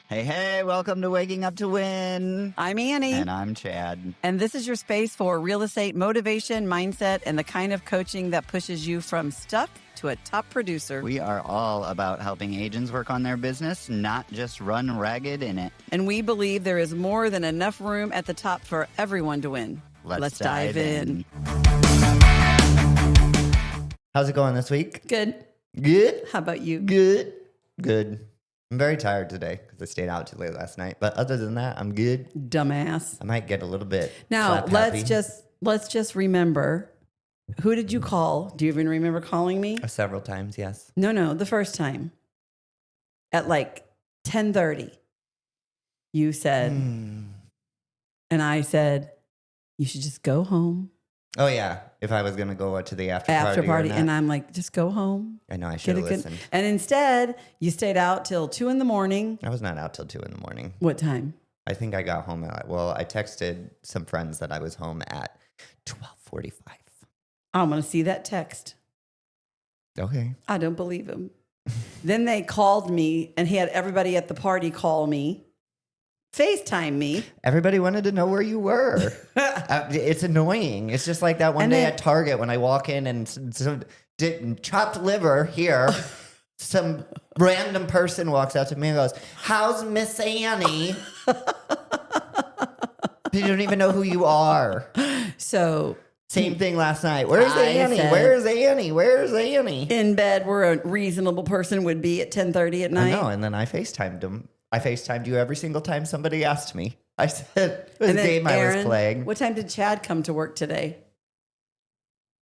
Hey, welcome to Waking Up to Win. I'm Annie. And I'm Chad. And this is your space for real estate motivation, mindset, and the kind of coaching that pushes you from stuck to a top producer. We are all about helping agents work on their business, not just run ragged in it. And we believe there is more than enough room at the top for everyone to win. Let's dive in. How's it going this week? Good. Good? How about you? Good. Good. I'm very tired today because I stayed out too late last night. But other than that, I'm good. Dumbass. I might get a little bit Now, let's just remember, who did you call? Do you even remember calling me? Several times, yes. No, the first time. At like 10:30. You said, and I said, you should just go home. Oh, yeah. If I was going to go to the after party. And I'm like, just go home. I know, I should have listened. And instead, you stayed out till 2 a.m. I was not out till 2 a.m. What time? I think I got home I texted some friends that I was home at 12:45. I want to see that text. Okay. I don't believe him. Then they called me and he had everybody at the party call me. FaceTime me. Everybody wanted to know where you were. It's annoying. It's just like that one day at Target when I walk in and chopped liver here. Some random person walks out to me and goes, "How's Miss Annie?" You don't even know who you are. So same thing last night. Where's Annie? Where's Annie? Where's Annie? In bed where a reasonable person would be at 10:30 at night. I know, and then I FaceTimed him. I FaceTimed you every single time somebody asked me. I said, it was a game I was playing. What time did Chad come to work today?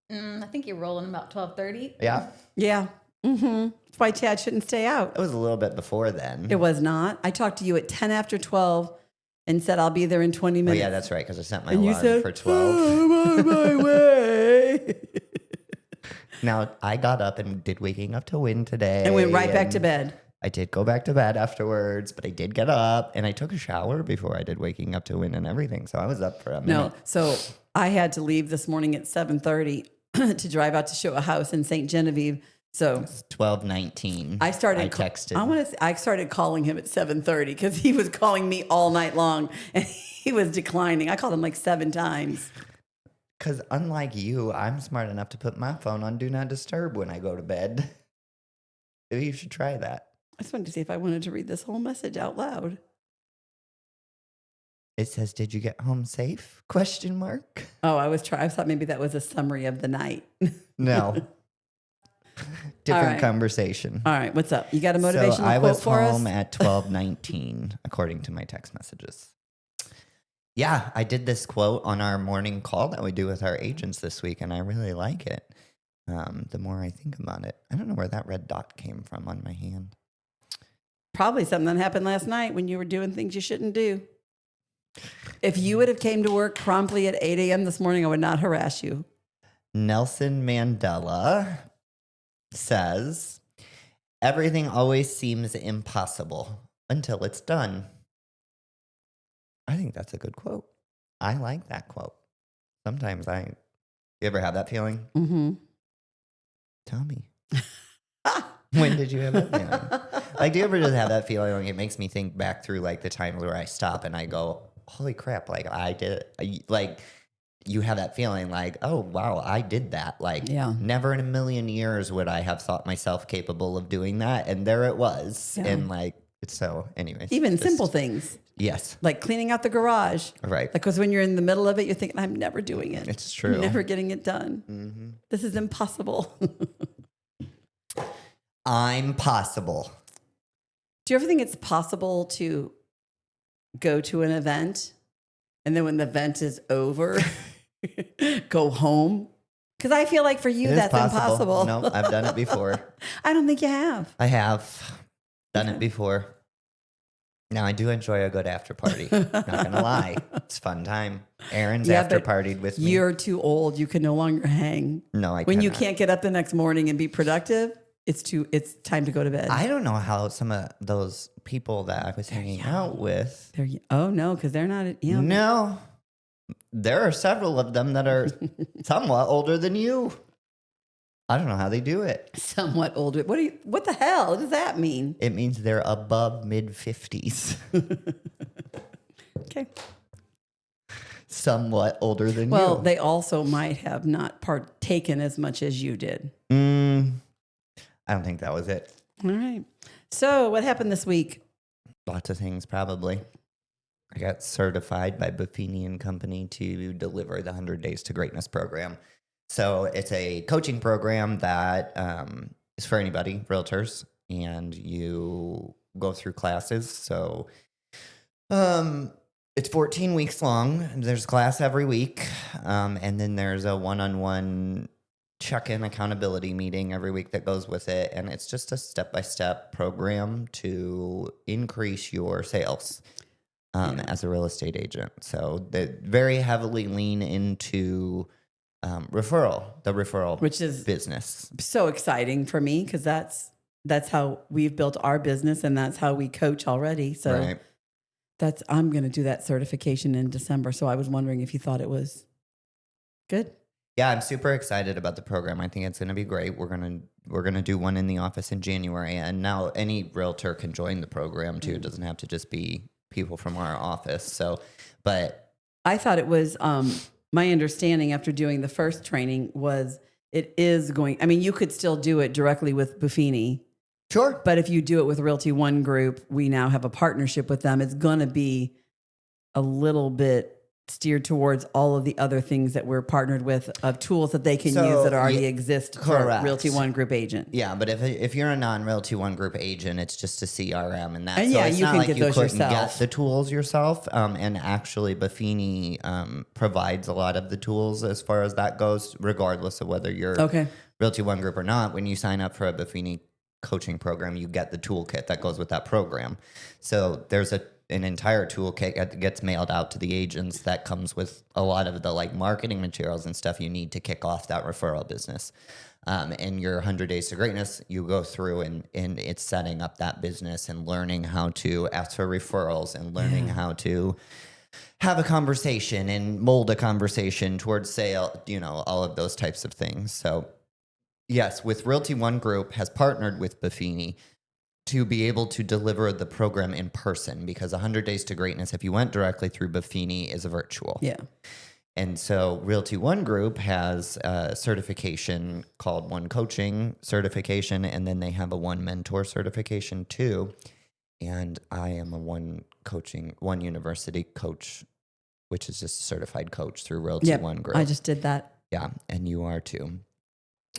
I think you're rolling about 12:30. Yeah. Yeah. That's why Chad shouldn't stay out. It was a little bit before then. It was not. I talked to you at 10 after 12 and said I'll be there in 20 minutes. Oh, yeah, that's right, because I set my and alarm for 12. Oh, I'm on my way. Now, I got up and did Waking Up to Win today. And went right back to bed. I did go back to bed afterwards, but I did get up and I took a shower before I did Waking Up to Win and everything. So I was up for a minute. No, so I had to leave this morning at 7:30 to drive out to show a house in St. Genevieve. So it's 12:19. I texted. I started calling him at 7:30 because he was calling me all night long and he was declining. I called him like 7 times. Because unlike you, I'm smart enough to put my phone on Do Not Disturb when I go to bed. Maybe you should try that. I just wanted to see if I wanted to read this whole message out loud. It says, "Did you get home safe?" Question mark. Oh, I thought maybe that was a summary of the night. No. Different conversation. All right, what's up? You got a motivational quote for us? I was home at 12:19, according to my text messages. Yeah, I did this quote on our morning call that we do with our agents this week, and I really like it. The more I think about it, I don't know where that red dot came from on my hand. Probably something that happened last night when you were doing things you shouldn't do. If you would have came to work promptly at 8 a.m. this morning, I would not harass you. Nelson Mandela says, "Everything always seems impossible until it's done." I think that's a good quote. I like that quote. Sometimes you ever have that feeling? Mm-hmm. Tell me. When did you have that feeling? Like, do you ever just have that feeling? Like, it makes me think back through like the times where I stop and I go, holy crap, like I did, like you have that feeling like, oh, wow, I did that. Like, never in a million years would I have thought myself capable of doing that. And there it was. Yeah. And like, so anyways. Even simple things. Yes. Like cleaning out the garage. Right. Because when you're in the middle of it, you're thinking, I'm never doing it. It's true. I'm never getting it done. Mm-hmm. This is impossible. I'm possible. Do you ever think it's possible to go to an event and then when the event is over, go home? Because I feel like for you, that's impossible. No, I've done it before. I don't think you have. I have done it before. Now, I do enjoy a good after party. Not going to lie. It's a fun time. Aaron's after partied with me. You're too old. You can no longer hang. No, I can't. When you can't get up the next morning and be productive, it's time to go to bed. I don't know how some of those people that I was hanging out with. No, because they're not. No. There are several of them that are somewhat older than you. I don't know how they do it. Somewhat older. What the hell does that mean? It means they're above mid-50s. Okay. Somewhat older than Well, you. they also might have not partaken as much as you did. I don't think that was it. All right. So what happened this week? Lots of things, probably. I got certified by Buffini and Company to deliver the 100 Days to Greatness program. So it's a coaching program that is for anybody, realtors, and you go through classes. So it's 14 weeks long. There's a class every week, and then there's a one-on-one check-in accountability meeting every week that goes with it, and it's just a step-by-step program to increase your sales as a real estate agent. So they very heavily lean into the referral Which is business. So exciting for me because that's how we've built our business and that's how we coach already. So Right. I'm going to do that certification in December. So I was wondering if you thought it was good. Yeah, I'm super excited about the program. I think it's going to be great. We're going to do one in the office in January, and now any realtor can join the program too. It doesn't have to just be people from our office. So, but I thought it was my understanding after doing the first training was it is going. I mean, you could still do it directly with Buffini. sure. But if you do it with Realty One Group, we now have a partnership with them. It's going to be a little bit steered towards all of the other things that we're partnered with of tools that they can use that already exist for correct. Realty One Group agent. Yeah, but if you're a non-Realty One Group agent, it's just a CRM, and that's And so yeah, it's you not can like get you those couldn't yourself. get the tools yourself. And actually, Buffini provides a lot of the tools as far as that goes, regardless of whether you're Okay. Realty One Group or not. When you sign up for a Buffini coaching program, you get the toolkit that goes with that program. So there's an entire toolkit that gets mailed out to the agents that comes with a lot of the like marketing materials and stuff you need to kick off that referral business. And your 100 Days to Greatness, you go through and it's setting up that business and learning how to ask for referrals and learning how to have a conversation and mold a conversation towards sale, all of those types of things. So yes, with Realty One Group has partnered with Buffini to be able to deliver the program in person, because 100 Days to Greatness, if you went directly through Buffini, is a virtual. Yeah. And so Realty One Group has a certification called One Coaching certification, and then they have a One Mentor certification too. And I am a One University coach, which is just a certified coach through Realty One Group. I just did that. Yeah, and you are too.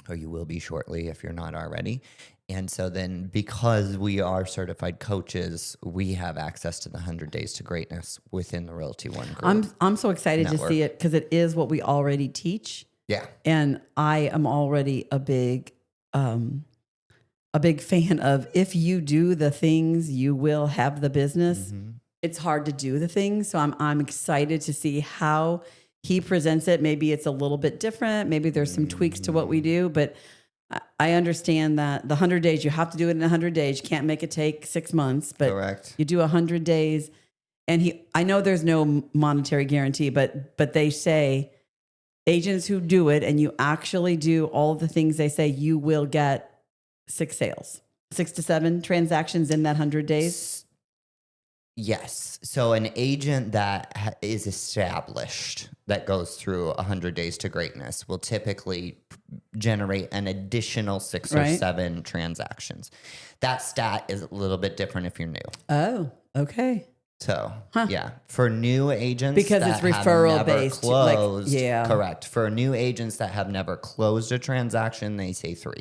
Or you will be shortly if you're not already. And so then because we are certified coaches, we have access to the 100 Days to Greatness within the Realty One Group. I'm so excited network. to see it because it is what we already teach. Yeah. And I am already a big fan of if you do the things, you will have the business. Mm-hmm. It's hard to do the things. So I'm excited to see how he presents it. Maybe it's a little bit different. Maybe there's some tweaks to what we do, but I understand that the 100 days, you have to do it in 100 days. You can't make it take 6 months, but Correct. you do 100 days. And I know there's no monetary guarantee, but they say agents who do it and you actually do all the things they say, you will get 6 sales, 6 to 7 transactions in that 100 days. Yes. So an agent that is established that goes through 100 Days to Greatness will typically generate an additional 6 or 7 transactions. That stat is a little bit different if you're new. Oh, okay. So, yeah, for new agents because that it's have referral never based, closed, yeah, correct. For new agents that have never closed a transaction, they say 3.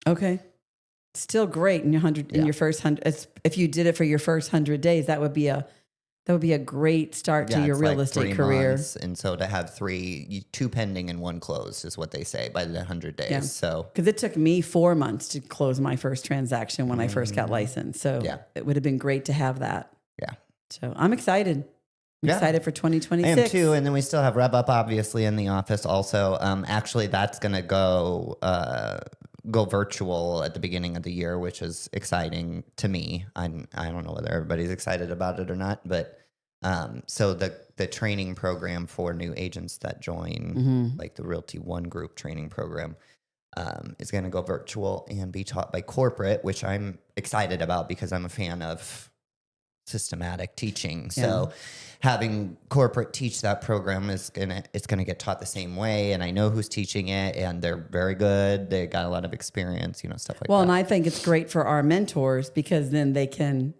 Okay. Still great in your first 100. If you did it for your first 100 days, that would be a great start to your real estate career. Months. And so to have 2 pending and 1 closed is what they say by the 100 days. Yeah. So because it took me 4 months to close my first transaction when I first got licensed. So it would have been great to have that. Yeah. So I'm excited. I'm excited for 2026. I am too. And then we still have Rev Up obviously in the office also. Actually, that's going to go virtual at the beginning of the year, which is exciting to me. I don't know whether everybody's excited about it or not, but so the training program for new agents that join, like the Realty One Group training program, is going to go virtual and be taught by corporate, which I'm excited about because I'm a fan of systematic teaching. So having corporate teach that program it's gonna get taught the same way. And I know who's teaching it, and they're very good. They got a lot of experience, stuff like that. Well, and I think it's great for our mentors because then they can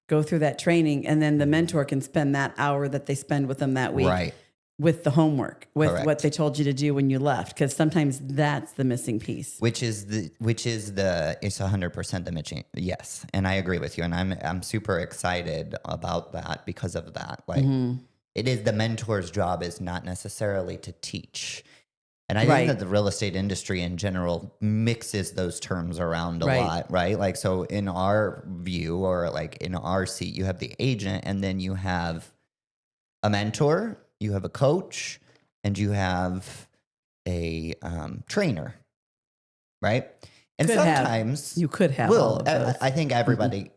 go through that training, and then the mentor can spend that hour that they spend with them that week. Right. With the homework, with Correct. what they told you to do when you left, because sometimes that's the missing piece. Which is it's 100% the missing. Yes, and I agree with you, and I'm super excited about that because of that. Like, it is the mentor's job is not necessarily to teach, and I think that the real estate industry in general mixes those terms around a lot, right? Like, so in our view, or like in our seat, you have the agent, and then you have a mentor. You have a coach, and you have a trainer, right? And sometimes you could have all of those. I think everybody,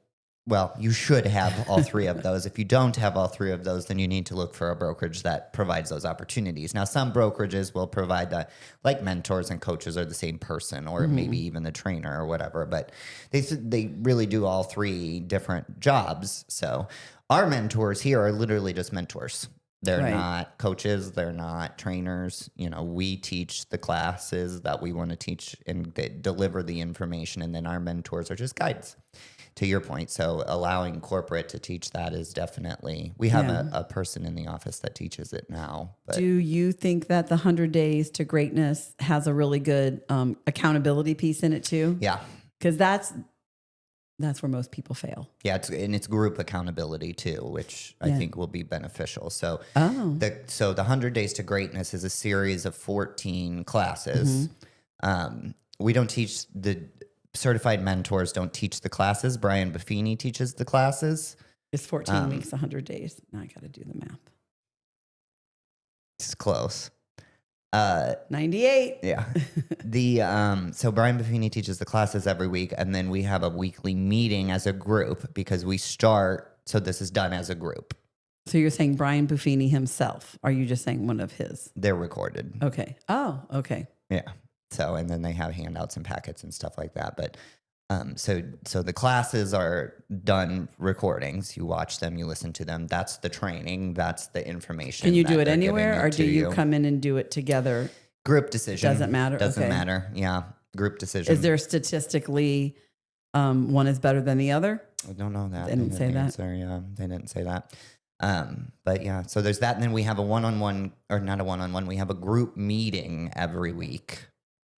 well, you should have all three of those. If you don't have all three of those, then you need to look for a brokerage that provides those opportunities. Now, some brokerages will provide that, like mentors and coaches are the same person, or maybe even the trainer or whatever, but they really do all three different jobs. So our mentors here are literally just mentors. They're not coaches. They're not trainers. We teach the classes that we want to teach and deliver the information. And then our mentors are just guides, to your point. So allowing corporate to teach that is definitely, we have a person in the office that teaches it now. But do you think that the 100 Days to Greatness has a really good accountability piece in it too? Yeah. Because that's where most people fail. Yeah, it's group accountability too, which I think will be beneficial. So, the 100 Days to Greatness is a series of 14 classes. We don't teach the certified mentors don't teach the classes. Brian Buffini teaches the classes. It's 14 weeks, 100 days. Now I got to do the math. It's close. 98. Yeah. So Brian Buffini teaches the classes every week, and then we have a weekly meeting as a group because we start. So this is done as a group. So you're saying Brian Buffini himself? Are you just saying one of his? They're recorded. Okay. Oh, okay. Yeah. So, and then they have handouts and packets and stuff like that. But so the classes are done recordings. You watch them, you listen to them. That's the training. That's the information. Can you do it anywhere, or do you come in and do it together? Group decision. Doesn't matter. Doesn't Okay. matter. Yeah. Group decision. Is there statistically one is better than the other? I don't know that. They didn't say that. Yeah, they didn't say that. But yeah, so there's that. And then we have a one-on-one, or not a one-on-one. We have a group meeting every week.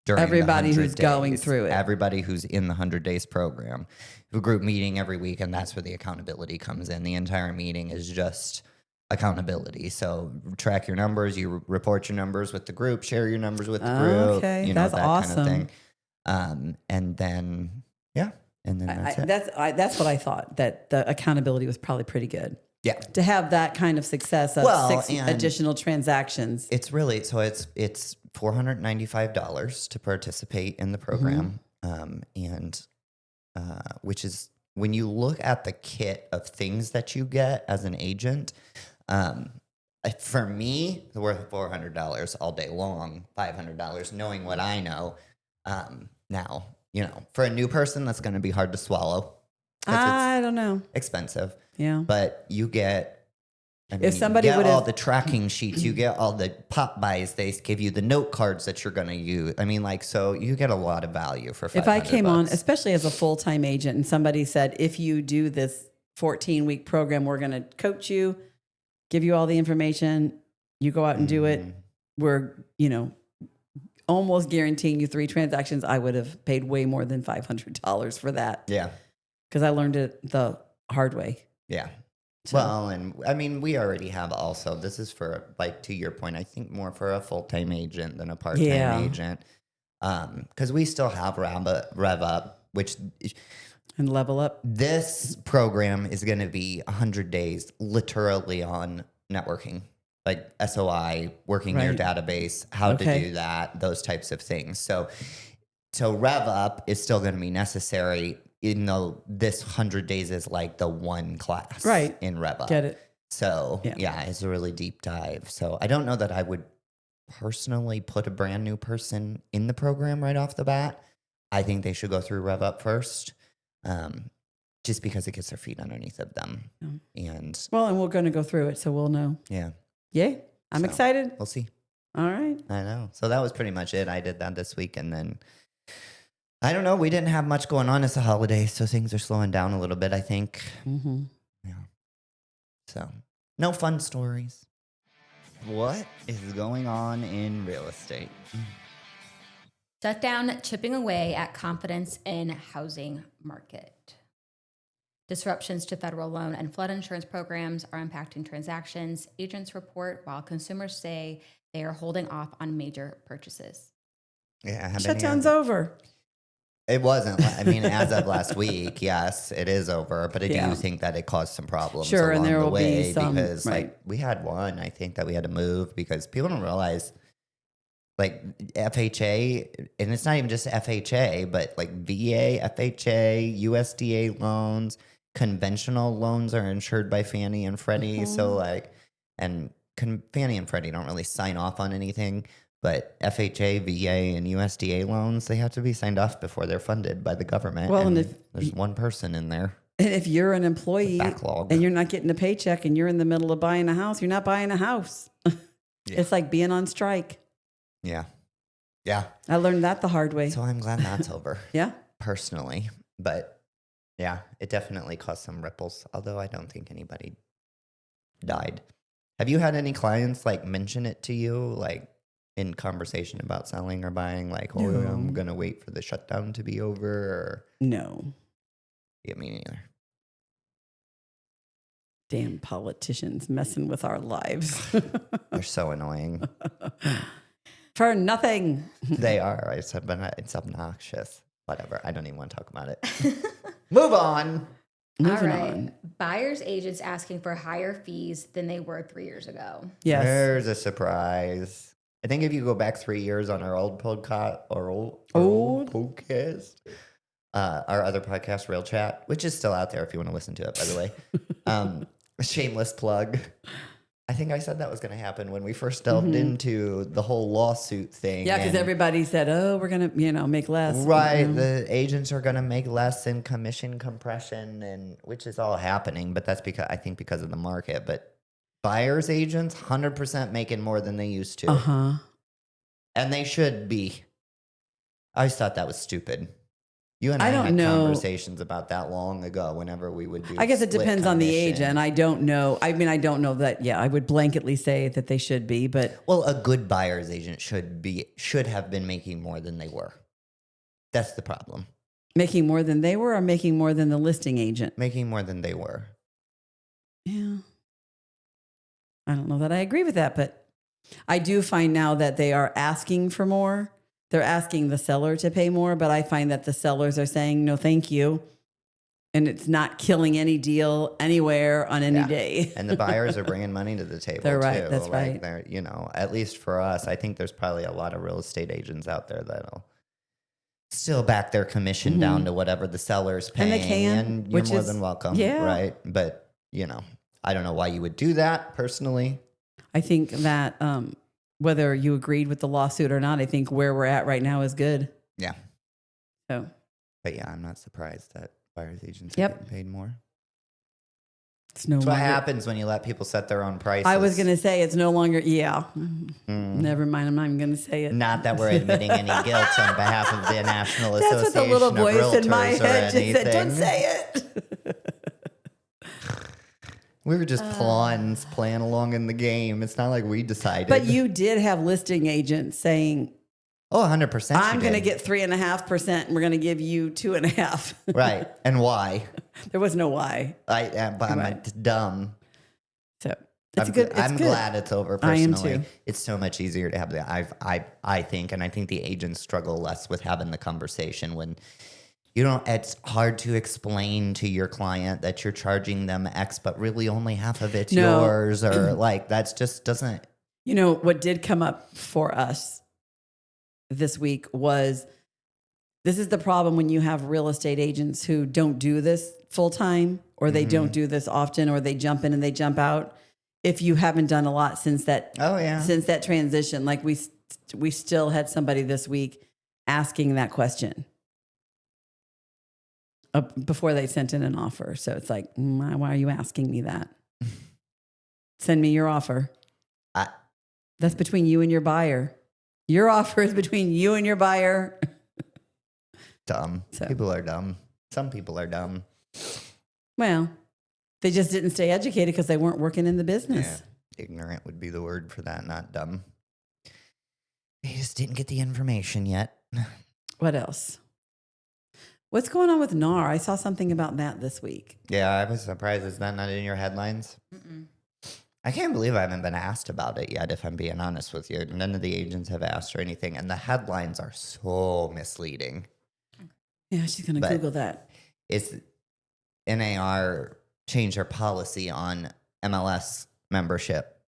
Everybody who's going through it. Everybody who's in the 100 Days program. We have a group meeting every week, and that's where the accountability comes in. The entire meeting is just accountability. So track your numbers, you report your numbers with the group, share your numbers with the group. Okay, that's that awesome. kind of thing. And then, that's it. That's what I thought, that the accountability was probably pretty good. Yeah. To have that kind of success of Well, 6 additional transactions. It's really, so it's $495 to participate in the program. And which is, when you look at the kit of things that you get as an agent, for me, it's worth $400 all day long, $500, knowing what I know. Now, for a new person, that's going to be hard to swallow. I don't know. Expensive. Yeah. But you get, if somebody you get would all have the tracking sheets, you get all the pop buys, they give you the note cards that you're going to use. So you get a lot of value for $500. If I came on, especially as a full-time agent, and somebody said, if you do this 14-week program, we're going to coach you, give you all the information, you go out and do it. We're, almost guaranteeing you 3 transactions. I would have paid way more than $500 for that. Yeah. Because I learned it the hard way. Yeah. So. Well, and we already have also, this is for, like, to your point, I think more for a full-time agent than a part-time agent. Because we still have Rev Up, which... And Level Up. This program is going to be 100 days literally on networking, like SOI, working your database, how to do that, those types of things. So Rev Up is still going to be necessary, even though this 100 days is like the one class in Rev Up. Get it. So yeah, it's a really deep dive. So I don't know that I would personally put a brand new person in the program right off the bat, I think they should go through Rev Up first, just because it gets their feet underneath of them. And we're going to go through it, so we'll know. yeah. Yay. I'm excited. We'll see. All right. I know. So that was pretty much it. I did that this week. And then, I don't know, we didn't have much going on. It's a holiday, so things are slowing down a little bit, I think. Mm-hmm. Yeah. So, no fun stories. What is going on in real estate? Shutdown chipping away at confidence in housing market. Disruptions to federal loan and flood insurance programs are impacting transactions, agents report, while consumers say they are holding off on major purchases. Yeah, Shutdown's over. It wasn't. I mean, as of last week, yes, it is over. But I do think that it caused some problems Sure, along and there the will way be some, because, right. like, we had one. I think that we had to move because people don't realize, like, FHA, and it's not even just FHA, but like VA, FHA, USDA loans, conventional loans are insured by Fannie and Freddie. So, like, and Fannie and Freddie don't really sign off on anything. But FHA, VA, and USDA loans, they have to be signed off before they're funded by the government. Well, and if if there's one person in there, and if you're an employee backlog, and you're not getting a paycheck and you're in the middle of buying a house, you're not buying a house. It's like being on strike. Yeah. Yeah. I learned that the hard way. So I'm glad that's over. Yeah. Personally. But yeah, it definitely caused some ripples, although I don't think anybody died. Have you had any clients like mention it to you, like in conversation about selling or buying, like, oh, No. I'm going to wait for the shutdown to be over? Or... No. Yeah, me neither. Damn politicians messing with our lives. They're so annoying. For nothing. They are. It's obnoxious. Whatever. I don't even want to talk about it. Move on. Moving All right. on. Buyers agents asking for higher fees than they were 3 years ago. Yes. There's a surprise. I think if you go back 3 years on our old podcast, our old podcast, our other podcast, Real Chat, which is still out there if you want to listen to it, by the way. Shameless plug. I think I said that was going to happen when we first delved into the whole lawsuit thing. Yeah, because everybody said, oh, we're going to, make less. Right. The agents are going to make less in commission compression, and which is all happening. But that's because of the market. But buyers agents, 100% making more than they used to. Uh-huh. And they should be. I always thought that was stupid. You and I don't had know. conversations about that long ago whenever we would do I guess it split depends on the commission. agent. I don't know. I mean, I don't know that. Yeah, I would blanketly say that they should be, but Well, a good buyer's agent should have been making more than they were. That's the problem. making more than they were or making more than the listing agent? Making more than they were. Yeah. I don't know that I agree with that, but I do find now that they are asking for more. They're asking the seller to pay more, but I find that the sellers are saying, no, thank you. And it's not killing any deal anywhere on any day. And the buyers are bringing money to the table They're right. too. That's right. They're, at least for us, I think there's probably a lot of real estate agents out there that'll still back their commission down to whatever the seller's paying. And they can, and you're which more is- than welcome. yeah. Right. But, I don't know why you would do that personally. I think that whether you agreed with the lawsuit or not, I think where we're at right now is good. Yeah. So, But yeah, I'm not surprised that buyer's agents are Yep. getting paid more. it's no That's what longer. happens when you let people set their own prices. I was going to say it's no longer. Yeah. Never mind. I'm not even going to say it. Not that we're admitting any guilt on behalf of the National That's what Association the little of voice Realtors in my head or just said. Don't anything. say it. We were just pawns playing along in the game. It's not like we decided. But you did have listing agents saying, Oh, 100%. I'm going to get 3.5% and we're going to give you 2.5%. Right. And why? There was no why. I'm Right. dumb. So it's good. It's I'm good. glad it's over I am personally. too. It's so much easier to have the I think, and I think the agents struggle less with having the conversation when it's hard to explain to your client that you're charging them X, but really only half of it's No. yours, or like that's just doesn't. What did come up for us this week was this is the problem when you have real estate agents who don't do this full time or they don't do this often or they jump in and they jump out. if you haven't done a lot since that since that transition. Like we still had somebody this week asking that question before they sent in an offer. So it's like, why are you asking me that? Send me your offer. That's between you and your buyer. Your offer is between you and your buyer. Dumb. So. People are dumb. Some people are dumb. Well, they just didn't stay educated because they weren't working in the business. Yeah. Ignorant would be the word for that, not dumb. They just didn't get the information yet. What else? What's going on with NAR? I saw something about that this week. Yeah, I was surprised. Is that not in your headlines? Mm-mm. I can't believe I haven't been asked about it yet, if I'm being honest with you. None of the agents have asked or anything. And the headlines are so misleading. Yeah, she's going to Google that. It's NAR changed their policy on MLS membership.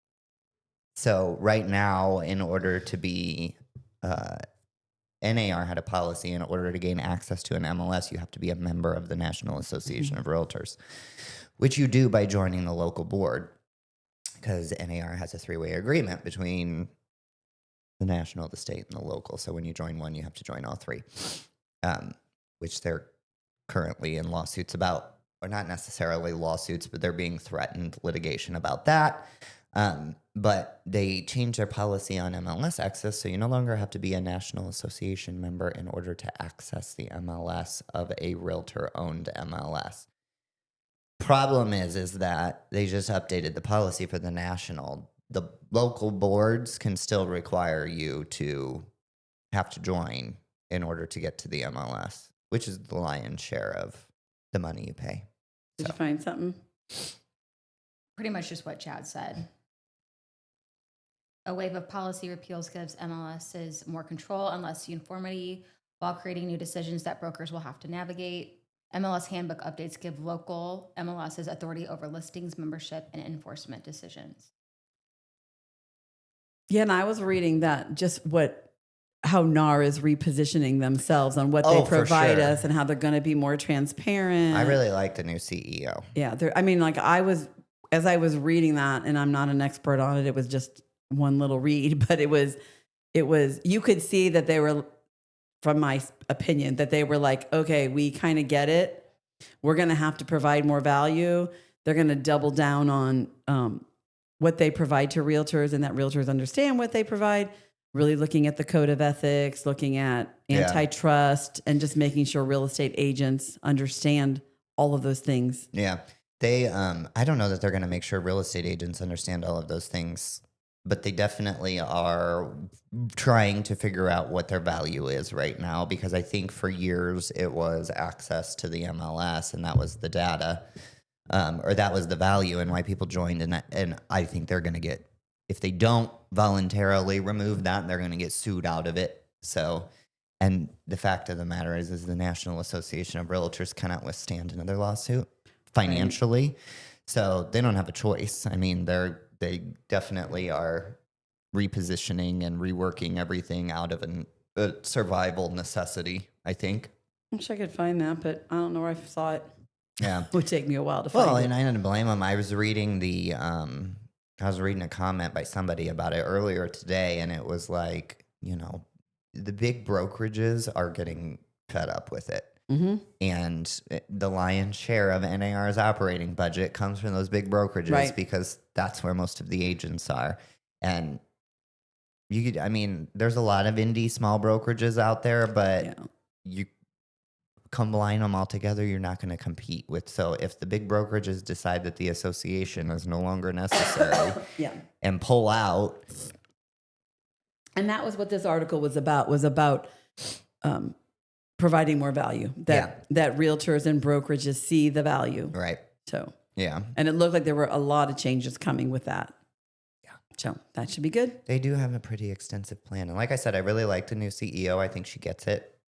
So right now, in order to be, NAR had a policy, in order to gain access to an MLS, you have to be a member of the National Association of Realtors, which you do by joining the local board, because NAR has a 3-way agreement between the national, the state, and the local. So when you join one, you have to join all 3, which they're currently in lawsuits about, or not necessarily lawsuits, but they're being threatened litigation about that. But they changed their policy on MLS access, so you no longer have to be a National Association member in order to access the MLS of a realtor-owned MLS. Problem is that they just updated the policy for the national. The local boards can still require you to have to join in order to get to the MLS, which is the lion's share of the money you pay. Did you find something? Pretty much just what Chad said. A wave of policy repeals gives MLSs more control and less uniformity while creating new decisions that brokers will have to navigate. MLS handbook updates give local MLSs authority over listings, membership, and enforcement decisions. Yeah, and I was reading that how NAR is repositioning themselves on what they provide us and how they're going to be more transparent. I really like the new CEO. Yeah, as I was reading that, and I'm not an expert on it, it was just one little read, but it was you could see that they were, from my opinion, that they were like, okay, we kind of get it. We're going to have to provide more value. They're going to double down on what they provide to realtors, and that realtors understand what they provide. Really looking at the code of ethics, looking at antitrust, and just making sure real estate agents understand all of those things. Yeah. They, I don't know that they're going to make sure real estate agents understand all of those things, but they definitely are trying to figure out what their value is right now, because I think for years it was access to the MLS, and that was the data, or that was the value and why people joined. And I think they're going to get, if they don't voluntarily remove that, they're going to get sued out of it. So, and the fact of the matter is the National Association of Realtors cannot withstand another lawsuit financially. Right. So they don't have a choice. I mean, they definitely are repositioning and reworking everything out of a survival necessity, I think. I wish I could find that, but I don't know where I saw it. Yeah. It would take me a while to find it. Well, and I didn't blame them. I was reading a comment by somebody about it earlier today, and it was like, the big brokerages are getting fed up with it. Mm-hmm. And the lion's share of NAR's operating budget comes from those big brokerages, because that's where most of the agents are. And there's a lot of indie small brokerages out there, but you combine them all together, you're not going to compete with. So if the big brokerages decide that the association is no longer necessary and pull out. And that was what this article was about providing more value, that realtors and brokerages see the value. Right. So, yeah. And it looked like there were a lot of changes coming with that. Yeah. So that should be good. They do have a pretty extensive plan. And like I said, I really like the new CEO. I think she gets it.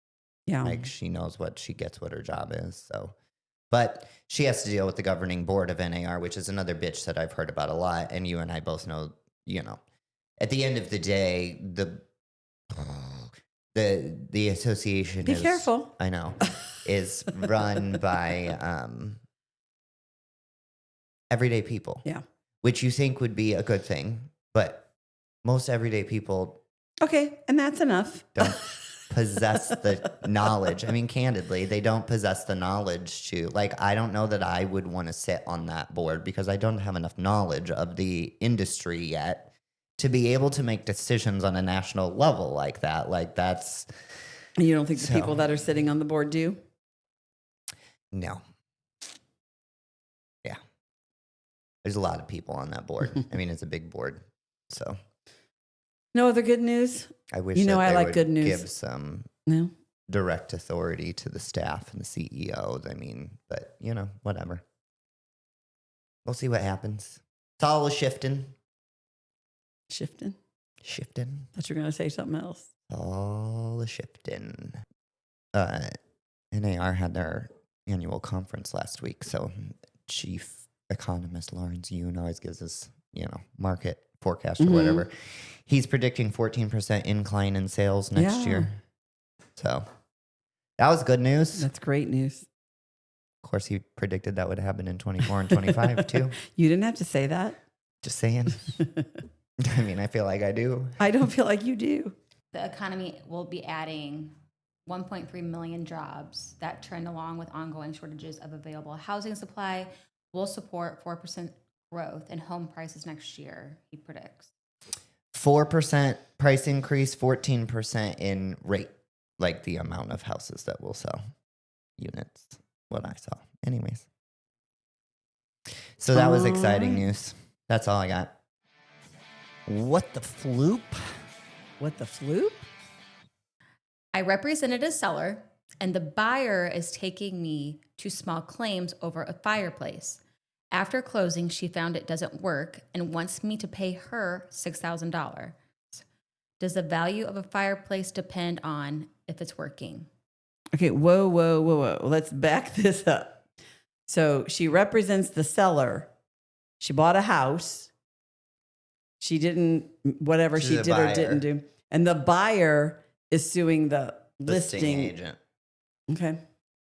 Yeah. Like she knows what her job is. So, but she has to deal with the governing board of NAR, which is another bitch that I've heard about a lot. And you and I both know, at the end of the day, the association Be careful. I know, is run by everyday people. Yeah. which you think would be a good thing, but most everyday people Okay, and that's enough. don't possess the knowledge. I mean, candidly, they don't possess the knowledge to, like, I don't know that I would want to sit on that board because I don't have enough knowledge of the industry yet to be able to make decisions on a national level like that. Like, that's... You don't think the people that are sitting on the board do? No. Yeah. There's a lot of people on that board. I mean, it's a big board. So No other good news? I wish You know, that I they like would good news. give some No. direct authority to the staff and the CEOs. I mean, but, you know, whatever. We'll see what happens. It's all a shifting. Shifting? Shifting. Thought you were going to say something else. All a shifting. NAR had their annual conference last week, so chief economist Lawrence Yoon always gives us, you know, market forecast or whatever. He's predicting 14% incline in sales next year. So that was good news. That's great news. Of course, he predicted that would happen in 24 and 25 too. You didn't have to say that. Just saying. I mean, I feel like I do. I don't feel like you do. The economy will be adding 1.3 million jobs. That trend, along with ongoing shortages of available housing supply, will support 4% growth in home prices next year, he predicts. 4% price increase, 14% in rate, like the amount of houses that will sell units, what I saw. Anyways. So that was exciting news. That's all I got. What the floop? What the floop? I represented a seller, and the buyer is taking me to small claims over a fireplace. After closing, she found it doesn't work and wants me to pay her $6,000. Does the value of a fireplace depend on if it's working? Okay, whoa. Let's back this up. So she represents the seller. She bought a house. She didn't, whatever She's she a did or buyer. didn't do. And the buyer is suing the listing agent. Okay,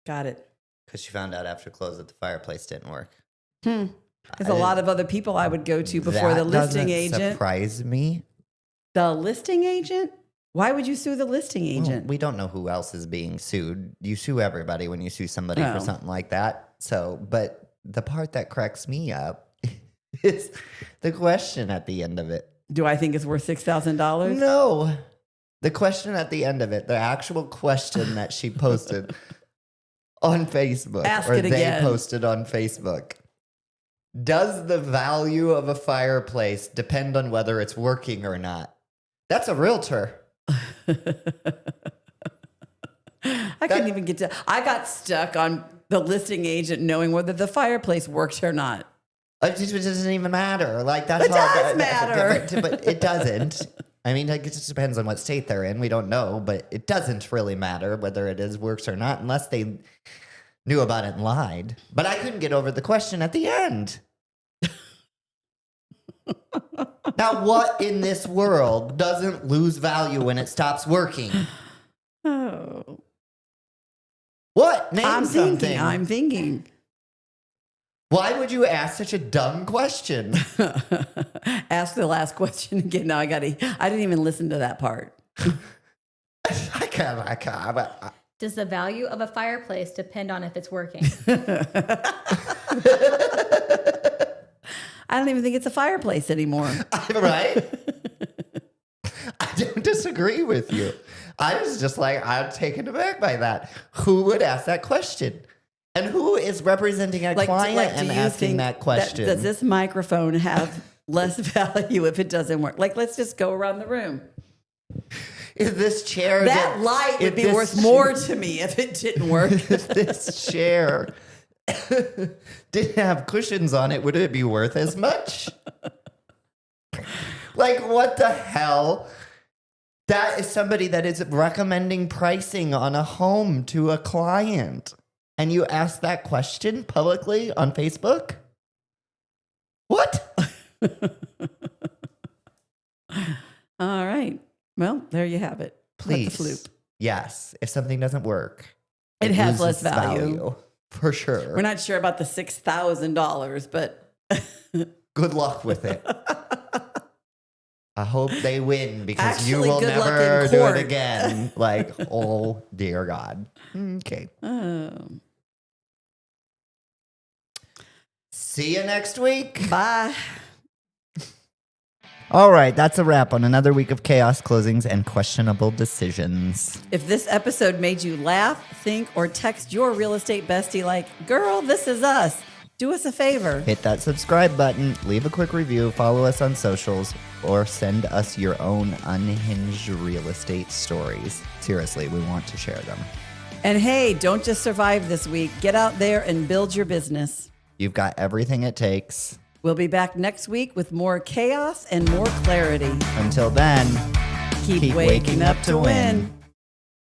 got it. Because she found out after close that the fireplace didn't work. There's a lot of other people I would go to before the listing agent. Surprise me. The listing agent? Why would you sue the listing agent? Well, we don't know who else is being sued. You sue everybody when you sue somebody for something like that. So, but the part that cracks me up is the question at the end of it. Do I think it's worth $6,000? No. The question at the end of it, the actual question that she posted on Facebook, Ask or it they again. posted on Facebook. Does the value of a fireplace depend on whether it's working or not? That's a realtor. I couldn't even get to. I got stuck on the listing agent knowing whether the fireplace worked or not. It doesn't even matter. Like, that's It all. does matter. But it doesn't. I mean, it just depends on what state they're in. We don't know, but it doesn't really matter whether it works or not, unless they knew about it and lied. But I couldn't get over the question at the end. Now, what in this world doesn't lose value when it stops working? Oh. What? Name I'm something. thinking. Why would you ask such a dumb question? Ask the last question again. No, I didn't even listen to that part. I can't. Does the value of a fireplace depend on if it's working? I don't even think it's a fireplace anymore. Right? I don't disagree with you. I was just like, I'm taken aback by that. Who would ask that question? And who is representing a client and do you asking think that question? Does this microphone have less value if it doesn't work? Like, let's just go around the room. Is this chair... That light would be worth more to me if it didn't work. If this chair didn't have cushions on it, would it be worth as much? Like, what the hell? That is somebody that is recommending pricing on a home to a client. And you ask that question publicly on Facebook? What? All right. Well, there you have it. Please. Let the floop. Yes. If something doesn't work, It has less loses value. For sure. We're not sure about the $6,000, but Good luck with it. I hope they win because you Actually, will good luck never in do court. it again. Like, oh dear God. Okay. Oh. See you next week. Bye. All right, that's a wrap on another week of chaos, closings, and questionable decisions. If this episode made you laugh, think, or text your real estate bestie like, girl, this is us, do us a favor. Hit that subscribe button, leave a quick review, follow us on socials, or send us your own unhinged real estate stories. Seriously, we want to share them. And hey, don't just survive this week. Get out there and build your business. You've got everything it takes. We'll be back next week with more chaos and more clarity. Until then, Keep waking up to win.